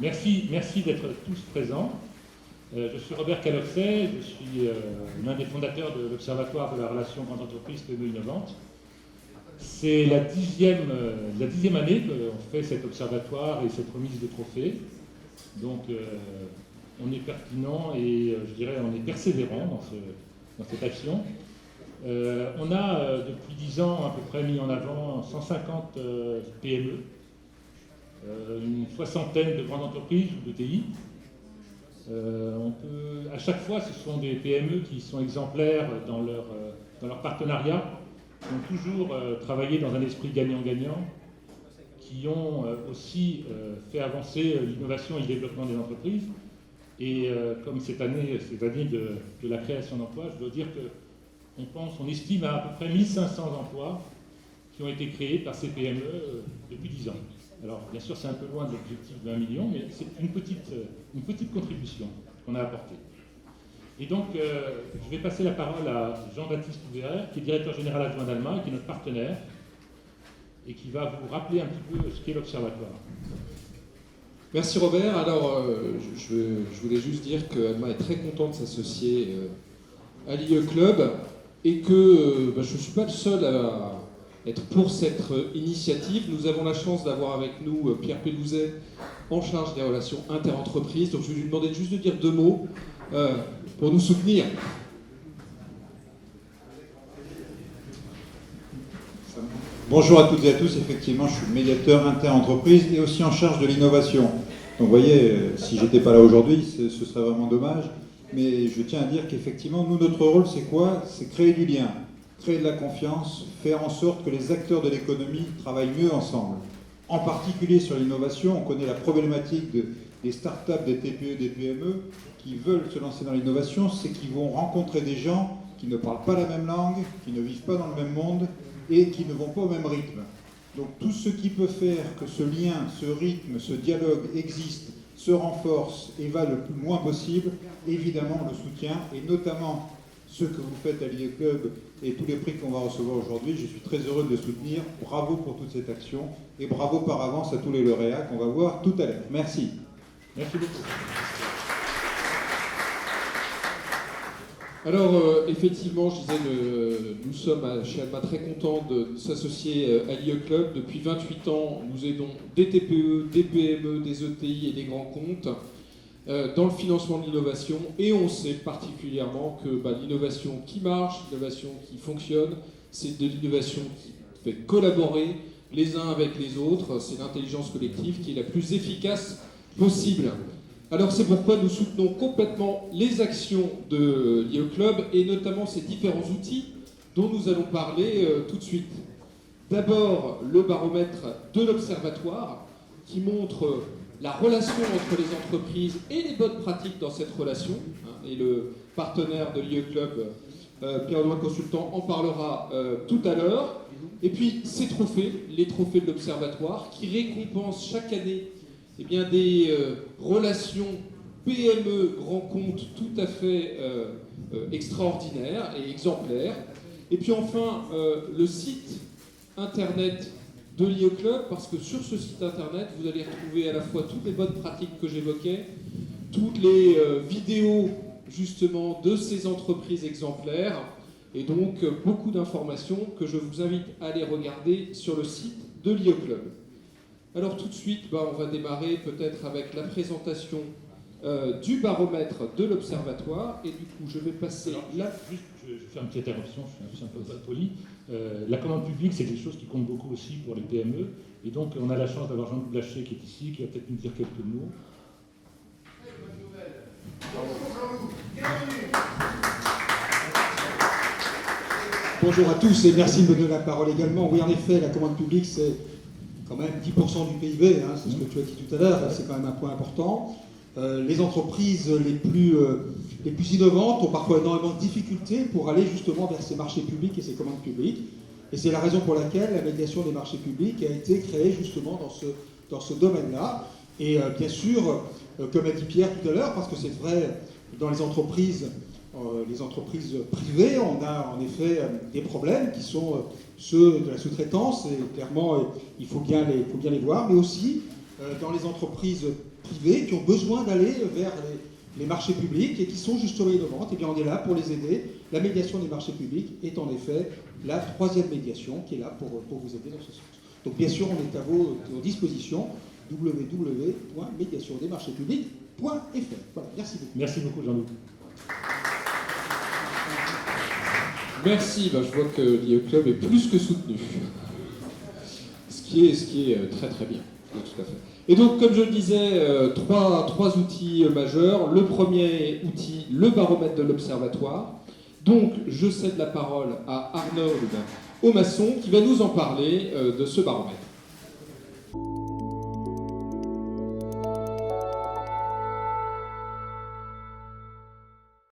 Merci d'être tous présents. Je suis Robert Caloxet, je suis l'un des fondateurs de l'Observatoire de la relation grande entreprise PME innovantes. C'est la dixième année qu'on fait cet observatoire et cette remise de trophées. Donc on est pertinent et je dirais on est persévérant dans cette action. On a depuis 10 ans à peu près mis en avant 150 PME, une soixantaine de grandes entreprises ou de TI. À chaque fois, ce sont des PME qui sont exemplaires dans leur partenariat, qui ont toujours travaillé dans un esprit gagnant-gagnant, qui ont aussi fait avancer l'innovation et le développement des entreprises. Et comme cette année de la création d'emplois, je dois dire qu'on estime à peu près 1500 emplois qui ont été créés par ces PME depuis 10 ans. Alors, bien sûr, c'est un peu loin de l'objectif de 1 million, mais c'est une petite contribution qu'on a apportée. Et donc, je vais passer la parole à Jean-Baptiste Ouvert, qui est directeur général adjoint d'Alma, qui est notre partenaire, et qui va vous rappeler un petit peu ce qu'est l'Observatoire. Merci Robert. Alors, je voulais juste dire qu'Alma est très content de s'associer à l'IE Club, et que je ne suis pas le seul à être pour cette initiative. Nous avons la chance d'avoir avec nous Pierre Pelouzet en charge des relations interentreprises. Donc je vais lui demander juste de dire 2 mots pour nous soutenir. Bonjour à toutes et à tous. Effectivement, je suis médiateur interentreprise et aussi en charge de l'innovation. Donc vous voyez, si j'étais pas là aujourd'hui, ce serait vraiment dommage. Mais je tiens à dire qu'effectivement, nous, notre rôle, c'est quoi? C'est créer du lien, créer de la confiance, faire en sorte que les acteurs de l'économie travaillent mieux ensemble. En particulier sur l'innovation, on connaît la problématique des startups, des TPE, des PME qui veulent se lancer dans l'innovation, c'est qu'ils vont rencontrer des gens qui ne parlent pas la même langue, qui ne vivent pas dans le même monde et qui ne vont pas au même rythme. Donc tout ce qui peut faire que ce lien, ce rythme, ce dialogue existe, se renforce et va le plus loin possible, évidemment on le soutient, et notamment ce que vous faites à l'IE Club et tous les prix qu'on va recevoir aujourd'hui, je suis très heureux de les soutenir. Bravo pour toute cette action et bravo par avance à tous les lauréats qu'on va voir tout à l'heure. Merci. Merci beaucoup. Alors, effectivement, je disais, nous sommes chez Alma très contents de s'associer à l'IE Club. Depuis 28 ans, nous aidons des TPE, des PME, des ETI et des grands comptes dans le financement de l'innovation. Et on sait particulièrement que l'innovation qui marche, l'innovation qui fonctionne, c'est de l'innovation qui fait collaborer les uns avec les autres. C'est l'intelligence collective qui est la plus efficace possible. Alors c'est pourquoi nous soutenons complètement les actions de l'IE Club et notamment ces différents outils dont nous allons parler tout de suite. D'abord, le baromètre de l'Observatoire qui montre la relation entre les entreprises et les bonnes pratiques dans cette relation. Et le partenaire de l'IE Club, Pierre-Audouin Consultant, en parlera tout à l'heure. Et puis ces trophées, les trophées de l'Observatoire qui récompensent chaque année des relations PME grands comptes tout à fait extraordinaires et exemplaires. Et puis enfin, le site internet de l'IE Club, parce que sur ce site internet, vous allez retrouver à la fois toutes les bonnes pratiques que j'évoquais, toutes les vidéos justement de ces entreprises exemplaires, et donc beaucoup d'informations que je vous invite à aller regarder sur le site de l'IE Club. Alors tout de suite, on va démarrer peut-être avec la présentation du baromètre de l'Observatoire. Et du coup, je vais passer là. Juste, je fais une petite interruption, je suis un peu poli. La commande publique, c'est quelque chose qui compte beaucoup aussi pour les PME. Et donc, on a la chance d'avoir Jean-Loup Blaché qui est ici, qui va peut-être nous dire quelques mots. Très bonne nouvelle. Bonjour Jean-Loup, bienvenue. Bonjour à tous et merci de me donner la parole également. Oui, en effet, la commande publique, c'est quand même 10% du PIB, c'est ce que tu as dit tout à l'heure, c'est quand même un point important. Les entreprises les plus innovantes ont parfois énormément de difficultés pour aller justement vers ces marchés publics et ces commandes publiques. Et c'est la raison pour laquelle la médiation des marchés publics a été créée justement dans ce domaine-là. Et bien sûr, comme a dit Pierre tout à l'heure, parce que c'est vrai, dans les entreprises privées, on a en effet des problèmes qui sont ceux de la sous-traitance, et clairement, il faut bien les voir, mais aussi dans les entreprises privées qui ont besoin d'aller vers les marchés publics et qui sont justement innovantes. Et bien on est là pour les aider. La médiation des marchés publics est en effet la troisième médiation qui est là pour vous aider dans ce sens. Donc bien sûr, on est à vos dispositions, www.médiationdesmarchéspublics.fr. Voilà, merci beaucoup. Merci beaucoup, Jean-Luc. Merci, je vois que l'IE Club est plus que soutenu. Ce qui est très très bien, tout à fait. Et donc, comme je le disais, trois outils majeurs. Le premier outil, le baromètre de l'Observatoire. Donc, je cède la parole à Arnold Aumasson qui va nous en parler de ce baromètre.